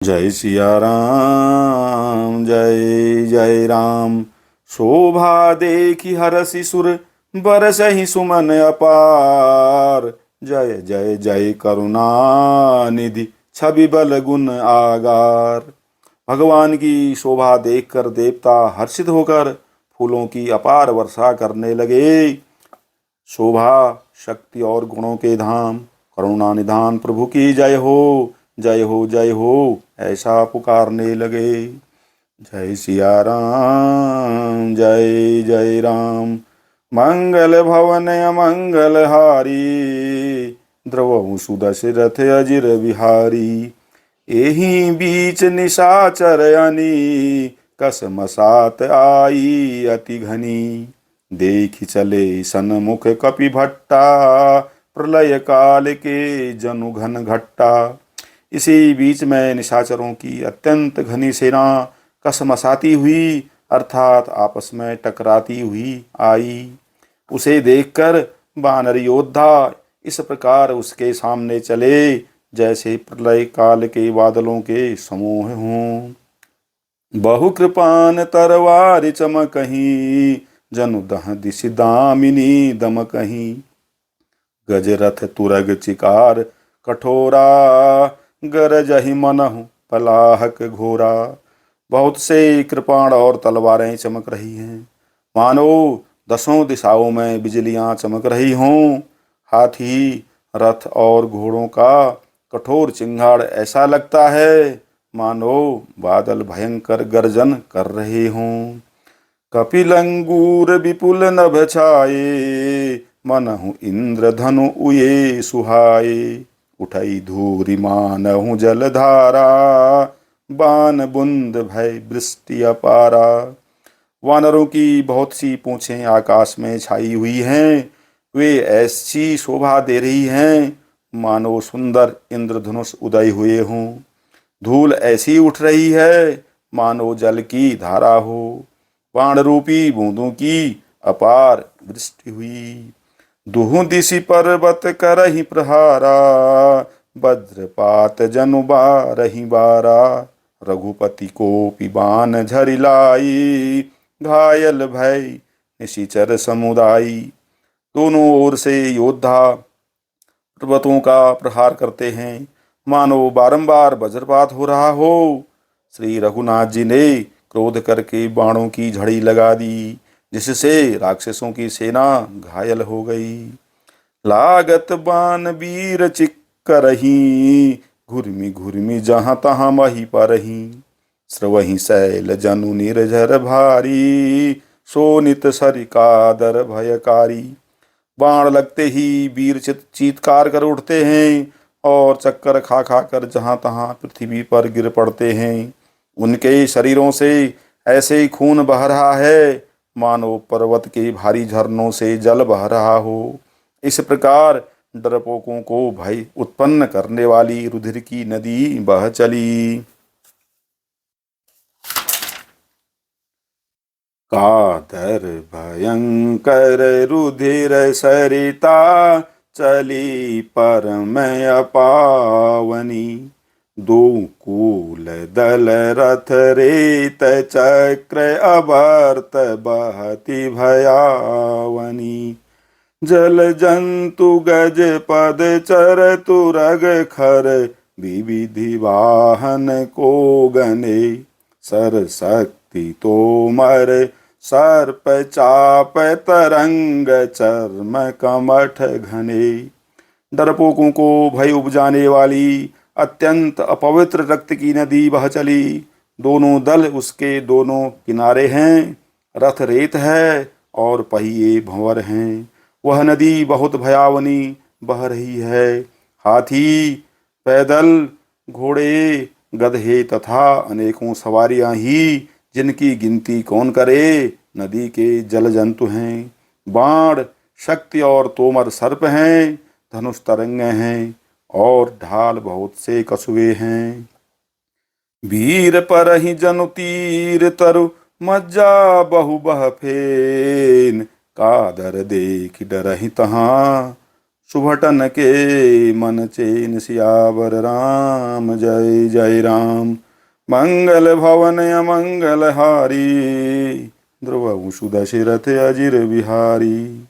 जय सिया राम जय जय राम। शोभा देखी हरषि सुर बरसहि सुमन अपार। जय जय जय करुणा निधि छवि बल गुण आगार। भगवान की शोभा देखकर देवता हर्षित होकर फूलों की अपार वर्षा करने लगे। शोभा शक्ति और गुणों के धाम करुणा निधान प्रभु की जय हो, जय हो, जय हो, ऐसा पुकारने लगे। जय सिया राम जय जय राम। मंगल भवन अमंगल हारी, द्रवहु सुदशरथ अजिर बिहारी। एहि बीच निशाचर अनी, कसमसात आई अति घनी। देखि चले सन्मुख कपि भट्टा, प्रलय काल के जनु घन घट्टा। इसी बीच में निशाचरों की अत्यंत घनी सेना कसमसाती हुई अर्थात आपस में टकराती हुई आई। उसे देखकर वानर योद्धा इस प्रकार उसके सामने चले जैसे प्रलय काल के बादलों के समूह हों। बहु कृपान तरवार चमकहीं, जनु दह दिशि दामिनी दमकहीं। गजरथ तुरग चिकार कठोरा, गरजहि मनहु पलाहक घोरा। बहुत से कृपाण और तलवारें चमक रही हैं, मानो दसों दिशाओं में बिजलियां चमक रही हों। हाथी रथ और घोड़ों का कठोर चिंगाड़ ऐसा लगता है मानो बादल भयंकर गर्जन कर रहे हों। कपिलंगूर विपुल नभ छाये, मनहु इंद्र धनु उये सुहाये। उठई धूरि मानहु जलधारा, बान बुंद भय वृष्टि अपारा। वानरों की बहुत सी पूंछें आकाश में छाई हुई हैं। वे ऐसी शोभा दे रही हैं मानो सुंदर इंद्रधनुष उदय हुए हों। धूल ऐसी उठ रही है मानो जल की धारा हो। बाण रूपी बूंदों की अपार वृष्टि हुई। दुहु दिशि पर्वत करहि प्रहारा, वज्रपात जनु बारहि बारा। रघुपति को पिबान झरिलाई, घायल भय निशिचर समुदायी। दोनों ओर से योद्धा पर्वतों का प्रहार करते हैं मानो बारंबार वज्रपात हो रहा हो। श्री रघुनाथ जी ने क्रोध करके बाणों की झड़ी लगा दी, जिससे राक्षसों की सेना घायल हो गई। लागत बान वीर चिक्करही, घुर्मी घुर्मी जहाँ तहाँ मही परही। स्रवहि शैल जनु निर्झर भारी, शोनित सरिकादर भयकारी। बाण लगते ही वीर चीत्कार कर उठते हैं और चक्कर खा खा कर जहाँ तहाँ पृथ्वी पर गिर पड़ते हैं। उनके शरीरों से ऐसे खून बह रहा है मानो पर्वत के भारी झरनों से जल बह रहा हो। इस प्रकार डरपोकों को भय उत्पन्न करने वाली रुधिर की नदी बह चली। कातर भयंकर रुधिर सरिता, चली परम अपावनी। दो कूल दल रथ रेत चक्र, अभर्त बहति भयावनी। जल जंतु गज पद चर तुरग खर, विविधि वाहन को गने। सर शक्ति तोमर सर्प चाप, तरंग चर्म कमठ घने। डरपोकों को भय उपजाने वाली अत्यंत अपवित्र रक्त की नदी बह चली। दोनों दल उसके दोनों किनारे हैं। रथ रेत है और पहिए भंवर हैं। वह नदी बहुत भयावनी बह रही है। हाथी, पैदल, घोड़े, गधे तथा अनेकों सवारियां ही, जिनकी गिनती कौन करे, नदी के जल जंतु हैं। बाण शक्ति और तोमर सर्प हैं। धनुष तरंगे हैं और ढाल बहुत से कछुए हैं। वीर परहि जनु तीर तरु, मज्जा बहु बह फेन। कादर देख डरहि तहाँ, सुभटन के मन चैन सियावर राम। जय जय राम। मंगल भवन अमंगल हारी, द्रवहु सुदशरथ अजिर बिहारी।